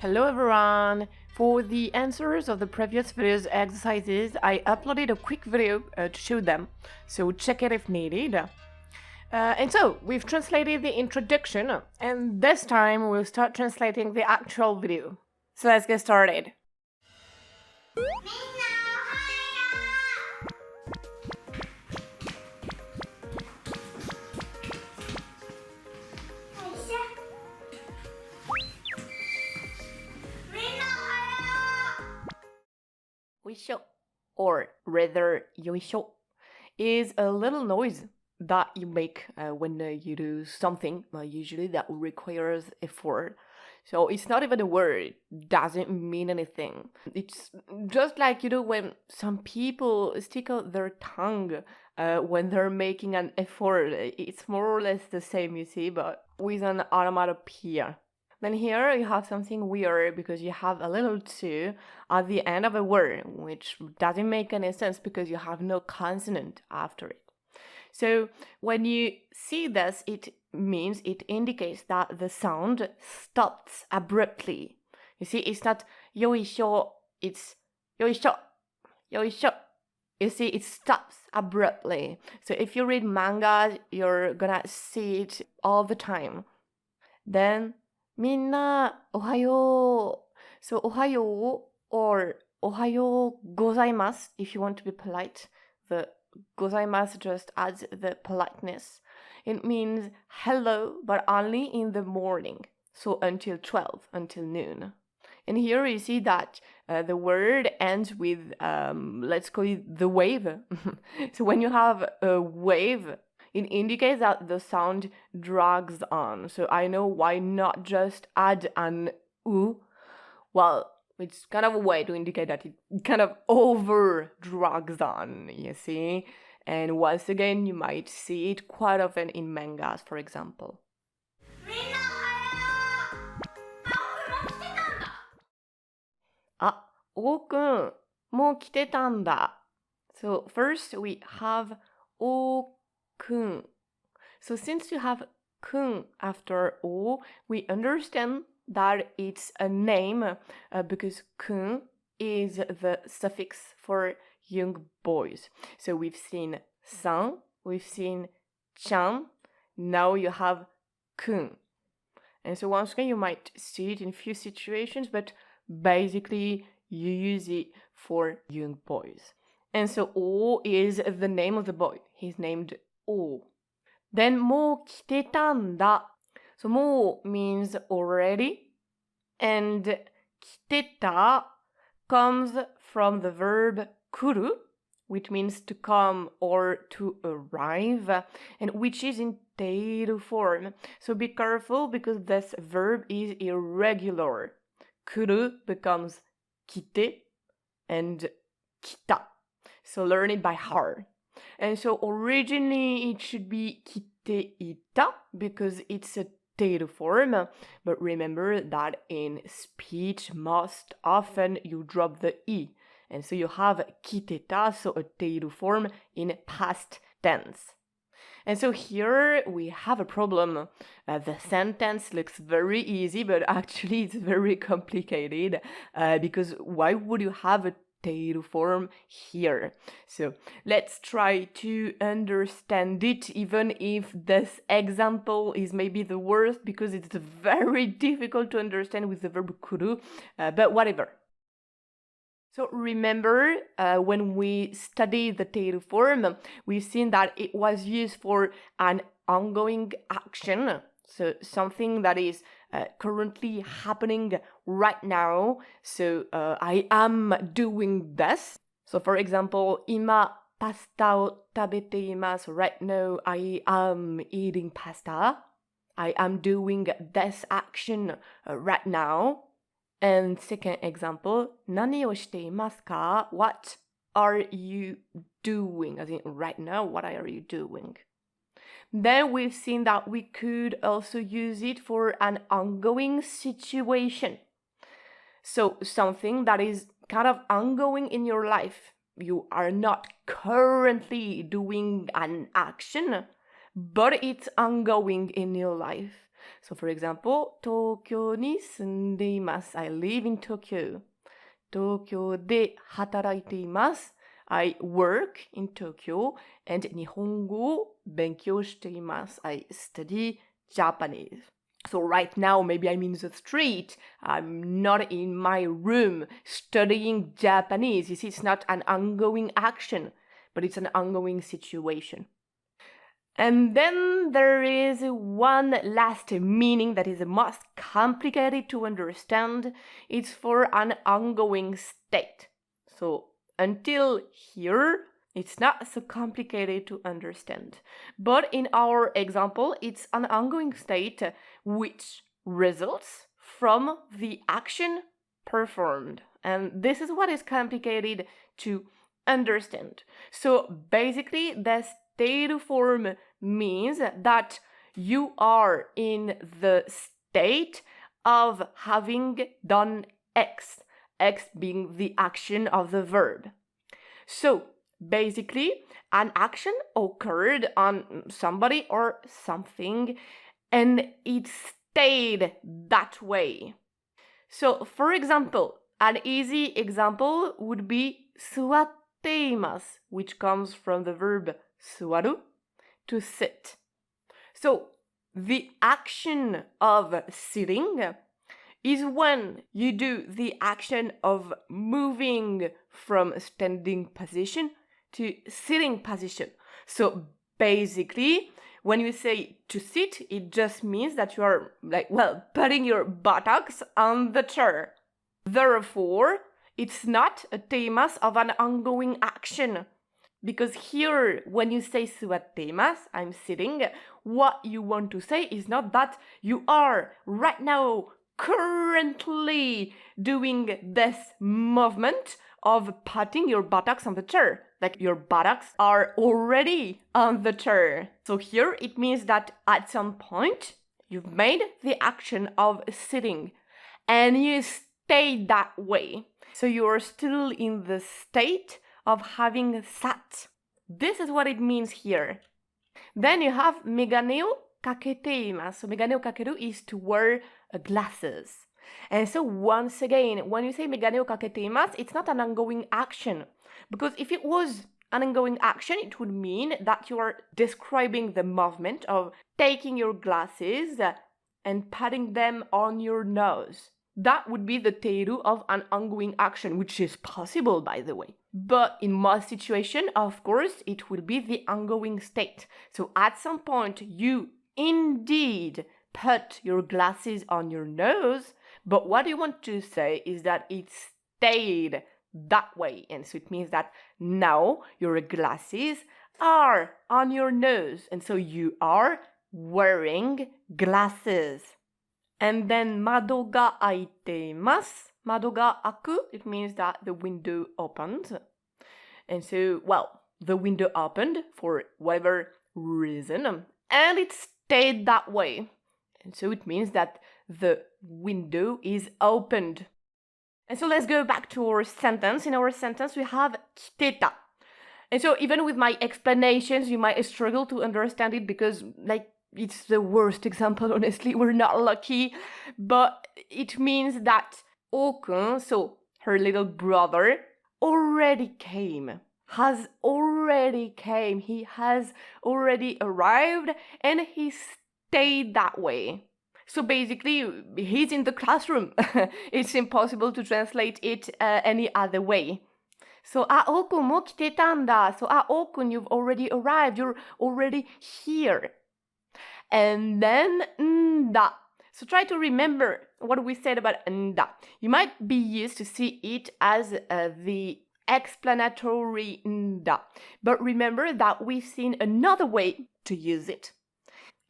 Hello everyone! For the answers of the previous videos exercises, I uploaded a quick video to show them, so check it if needed. And so, we've translated the introduction, and this time we'll start translating the actual video. So let's get started. Yoisho, or rather yoisho, is a little noise that you make when you do something, usually that requires effort. So it's not even a word, it doesn't mean anything. It's just like, when some people stick out their tongue when they're making an effort. It's more or less the same, you see, but with an onomatopoeia. Then here you have something weird because you have a little "to" at the end of a word, which doesn't make any sense because you have no consonant after it. So when you see this, it indicates that the sound stops abruptly. You see, it's not yoisho, it's yoisho, yoisho. You see, it stops abruptly. So if you read manga, you're gonna see it all the time. Then みんな、おはよう. So, おはよう or おはようございます if you want to be polite. The ございます just adds the politeness. It means hello, but only in the morning. So, until 12, until noon. And here you see that the word ends with, let's call it the wave. So, when you have a wave, it indicates that the sound drags on. So I know why not just add an u. Well, it's kind of a way to indicate that it kind of over drags on, you see? And once again, you might see it quite often in mangas, for example. Ah, O-kun, もう来てたんだ. So first we have O-kun. So since you have kun after o, we understand that it's a name because kun is the suffix for young boys. So we've seen san, we've seen chan, now you have kun. And so once again, you might see it in few situations, but basically you use it for young boys. And so O is the name of the boy. He's named O. Then もう来てたんだ. So もう means already, and 来てた comes from the verb 来る, which means to come or to arrive, and which is in ている form. So be careful because this verb is irregular. 来る becomes 来て and 来た. So learn it by heart. And so originally it should be 来ていた because it's a ている form. But remember that in speech most often you drop the e. And so you have 来てた, so a ている form in past tense. And so here we have a problem. The sentence looks very easy, but actually it's very complicated because why would you have a ている form here? So let's try to understand it, even if this example is maybe the worst because it's very difficult to understand with the verb 来る, but whatever. So remember, when we studied the ている form, we've seen that it was used for an ongoing action, so something that is currently happening right now. So I am doing this. So for example, 今パスタを食べています. Right now, I am eating pasta. I am doing this action right now. And second example, 何をしていますか? What are you doing? As in, right now, what are you doing? Then we've seen that we could also use it for an ongoing situation. So something that is kind of ongoing in your life. You are not currently doing an action, but it's ongoing in your life. So for example, 東京に住んでいます。I live in Tokyo. 東京で働いています。I work in Tokyo. And 日本語を勉強しています。I study Japanese. So right now, maybe I'm in the street. I'm not in my room studying Japanese. You see, it's not an ongoing action, but it's an ongoing situation. And then there is one last meaning that is the most complicated to understand. It's for an ongoing state. So until here, it's not so complicated to understand. But in our example, it's an ongoing state which results from the action performed. And this is what is complicated to understand. So basically, the state form means that you are in the state of having done X, X being the action of the verb. So basically, an action occurred on somebody or something, and it stayed that way. So, for example, an easy example would be 座っています, which comes from the verb 座る, to sit. So, the action of sitting is when you do the action of moving from standing position to sitting position. So basically, when you say to sit, it just means that you are putting your buttocks on the chair. Therefore, it's not a temas of an ongoing action. Because here, when you say 座っています, I'm sitting, what you want to say is not that you are right now currently doing this movement of putting your buttocks on the chair. Like your buttocks are already on the chair. So here it means that at some point you've made the action of sitting and you stay that way. So you are still in the state of having sat. This is what it means here. Then you have メガネをかけています. So メガネをかける is to wear glasses. And so once again, when you say メガネをかけています, it's not an ongoing action. Because if it was an ongoing action, it would mean that you are describing the movement of taking your glasses and putting them on your nose. That would be the teiru of an ongoing action, which is possible, by the way. But in most situations, of course, it will be the ongoing state. So at some point, you indeed put your glasses on your nose, but what you want to say is that it stayed that way. And so it means that now your glasses are on your nose. And so you are wearing glasses. And then 窓が開いています. 窓が開く, it means that the window opened. And so, well, the window opened for whatever reason, and it stayed that way. And so it means that the window is opened. And so let's go back to our sentence. In our sentence, we have 来てた. And so even with my explanations, you might struggle to understand it because, it's the worst example, honestly. We're not lucky. But it means that Okun, so her little brother, has already came. He has already arrived and he stayed that way. So basically, he's in the classroom. It's impossible to translate it any other way. So, Okun も来てたんだ. So, Okun, you've already arrived. You're already here. And then, nda. So try to remember what we said about nda. You might be used to see it as the explanatory nda. But remember that we've seen another way to use it.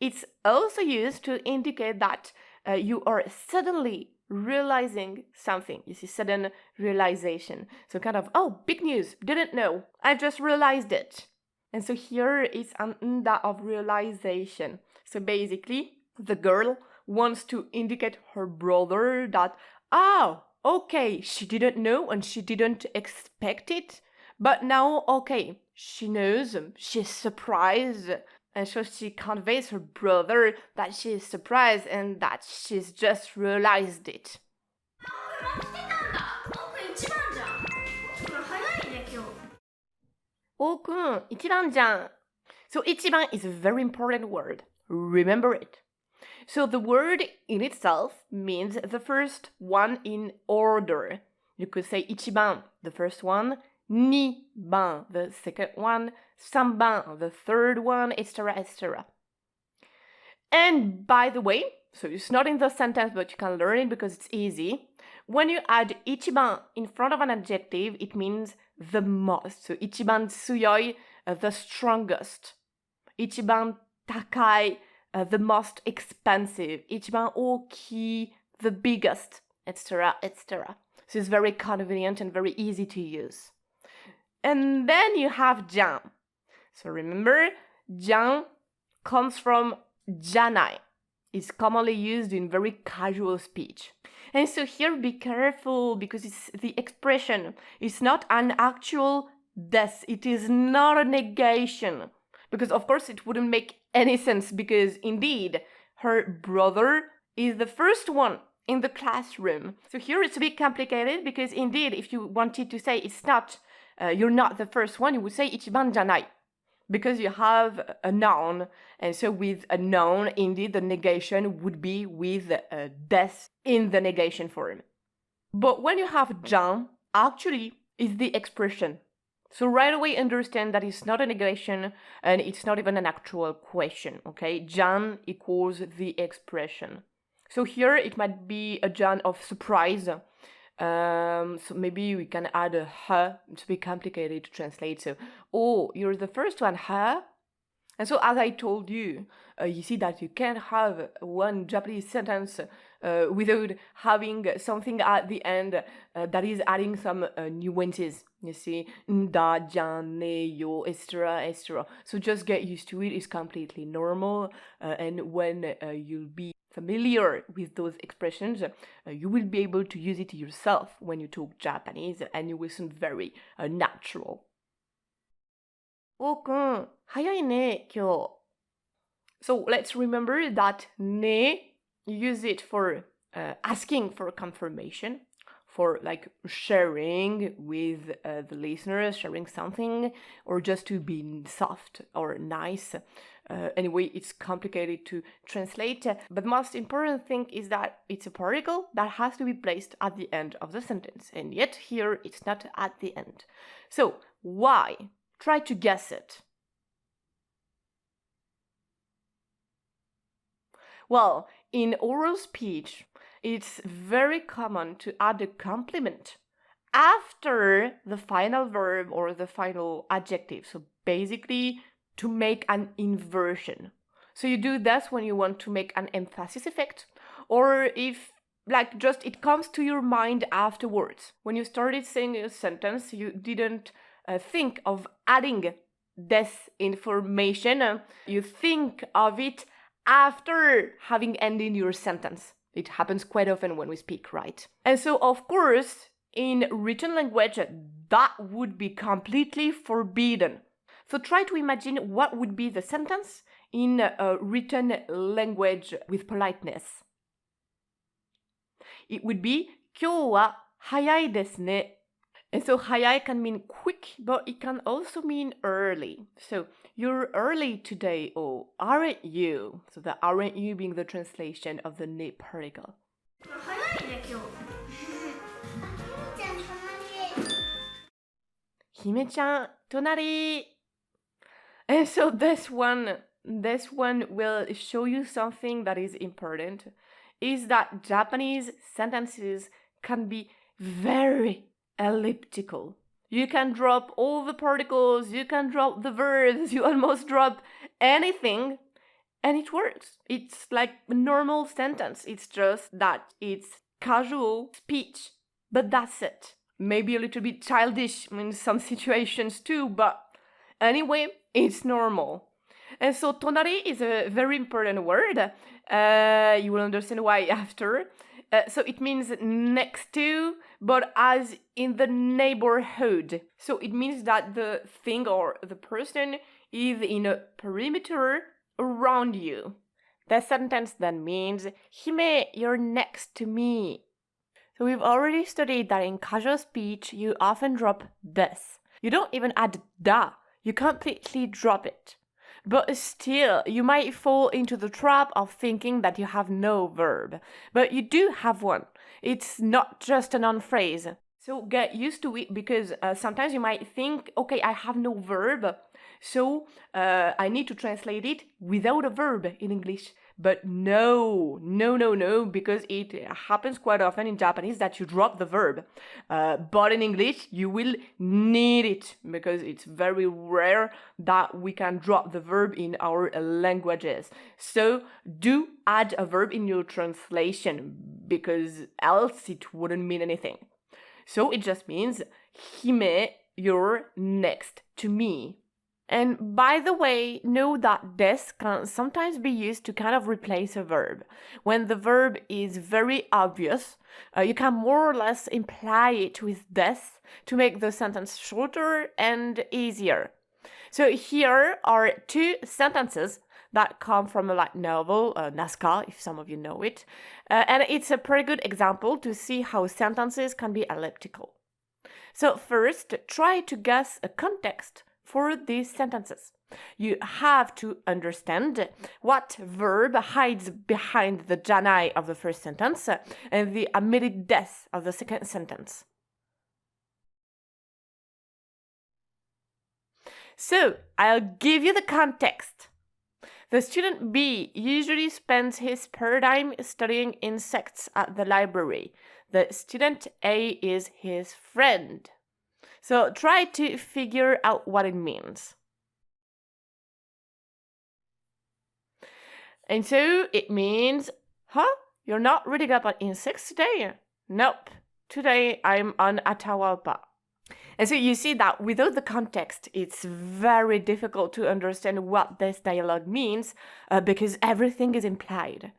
It's also used to indicate that you are suddenly realizing something. You see, sudden realization. So kind of, oh, big news, didn't know. I just realized it. And so here is an nda of realization. So basically, the girl wants to indicate her brother that, okay, she didn't know and she didn't expect it. But now, okay, she knows, she's surprised, And so she conveys her brother that she is surprised and that she's just realized it. おーくん、一番じゃん。So 一番 is a very important word. Remember it. So the word in itself means the first one in order. You could say 一番, the first one, 二番, the second one, 三番, the third one, etc., etc. And by the way, so it's not in the sentence, but you can learn it because it's easy. When you add 一番 in front of an adjective, it means the most. So 一番強い, the strongest. 一番高い, the most expensive. 一番大きい, the biggest, etc., etc. So it's very convenient and very easy to use. And then you have じゃん. So remember, じゃん comes from じゃない. It's commonly used in very casual speech. And so here be careful because it's the expression. It's not an actual des. It is not a negation. Because of course it wouldn't make any sense because indeed her brother is the first one in the classroom. So here it's a bit complicated because indeed if you wanted to say it's not, you're not the first one, you would say 一番じゃない. Because you have a noun, and so with a noun, indeed, the negation would be with des in the negation form. But when you have じゃん, actually, is the expression. So right away understand that it's not a negation, and it's not even an actual question, okay? じゃん equals the expression. So here, it might be a じゃん of surprise. So maybe we can add a は. It's a bit complicated to translate. So, oh, you're the first one, は? And so as I told you, you see that you can't have one Japanese sentence without having something at the end that is adding some nuances. You see, んだ, じゃん, ね, よ, etc., etc. So just get used to it. It's completely normal. And when you'll be familiar with those expressions, you will be able to use it yourself when you talk Japanese and you will sound very natural. おーくん、早いね、今日. So let's remember that ね, you use it for asking for confirmation, for like sharing with the listeners, sharing something, or just to be soft or nice. Anyway, it's complicated to translate, but most important thing is that it's a particle that has to be placed at the end of the sentence, and yet here it's not at the end. So, why? Try to guess it. Well, in oral speech, it's very common to add a complement after the final verb or the final adjective. So basically, to make an inversion. So you do this when you want to make an emphasis effect, or if like just it comes to your mind afterwards. When you started saying a sentence, you didn't think of adding this information. You think of it after having ended your sentence. It happens quite often when we speak, right? And so, of course, in written language, that would be completely forbidden. So try to imagine what would be the sentence in a written language with politeness. It would be 今日は早いですね. And so 早い can mean quick, but it can also mean early. So you're early today, or aren't you? So the aren't you being the translation of the ね particle. 早いね今日. 姫ちゃん、隣. And so this one will show you something that is important, is that Japanese sentences can be very elliptical. You can drop all the particles, you can drop the verbs, you almost drop anything, and it works. It's like a normal sentence. It's just that it's casual speech, but that's it. Maybe a little bit childish in some situations too, but anyway, it's normal. And so, 隣 is a very important word. You will understand why after. So it means next to, but as in the neighborhood. So it means that the thing or the person is in a perimeter around you. The sentence then means, Hime, you're next to me. So we've already studied that in casual speech, you often drop this. You don't even add da. You completely drop it. But still, you might fall into the trap of thinking that you have no verb. But you do have one. It's not just a noun phrase. So get used to it because sometimes you might think, okay, I have no verb, so I need to translate it without a verb in English. But no, because it happens quite often in Japanese that you drop the verb. But in English, you will need it because it's very rare that we can drop the verb in our languages. So do add a verb in your translation because else it wouldn't mean anything. So it just means, Hime, you're next to me. And by the way, know that des can sometimes be used to kind of replace a verb. When the verb is very obvious, you can more or less imply it with des to make the sentence shorter and easier. So here are two sentences that come from a light novel, Nazca, if some of you know it. And it's a pretty good example to see how sentences can be elliptical. So first, try to guess a context for these sentences. You have to understand what verb hides behind the janai of the first sentence and the omitted des of the second sentence. So, I'll give you the context. The student B usually spends his spare time studying insects at the library. The student A is his friend. So try to figure out what it means. And so it means, you're not reading about insects today? Nope. Today I'm on Atahualpa. And so you see that without the context, it's very difficult to understand what this dialogue means because everything is implied.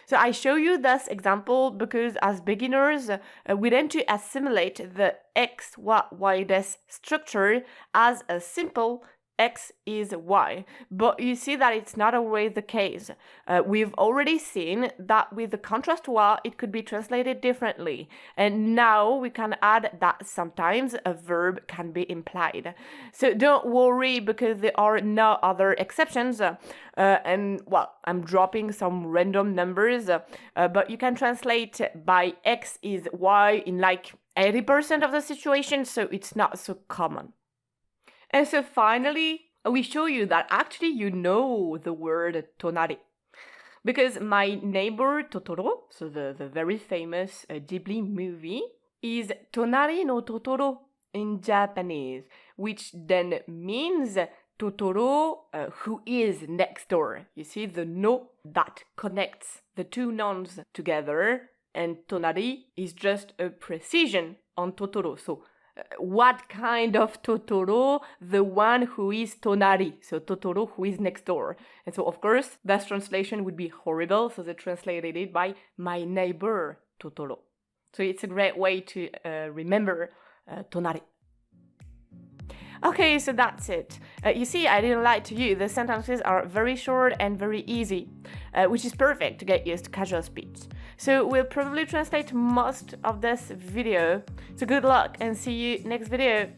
So I show you this example because as beginners, we tend to assimilate the x, y, des structure as a simple x is y. But you see that it's not always the case. We've already seen that with the contrast wa, it could be translated differently. And now we can add that sometimes a verb can be implied. So don't worry because there are no other exceptions. I'm dropping some random numbers, but you can translate by x is y in like 80% of the situation, so it's not so common. And so finally, we show you that actually you know the word tonari. Because my neighbor Totoro, so the very famous Ghibli movie, is Tonari no Totoro in Japanese, which then means Totoro who is next door. You see the no that connects the two nouns together, and Tonari is just a precision on Totoro. So what kind of Totoro? The one who is Tonari, so Totoro who is next door. And so of course that translation would be horrible, so they translated it by my neighbor Totoro. So it's a great way to remember Tonari. Okay, so that's it. You see, I didn't lie to you. The sentences are very short and very easy, which is perfect to get used to casual speech. So we'll probably translate most of this video. So good luck and see you next video.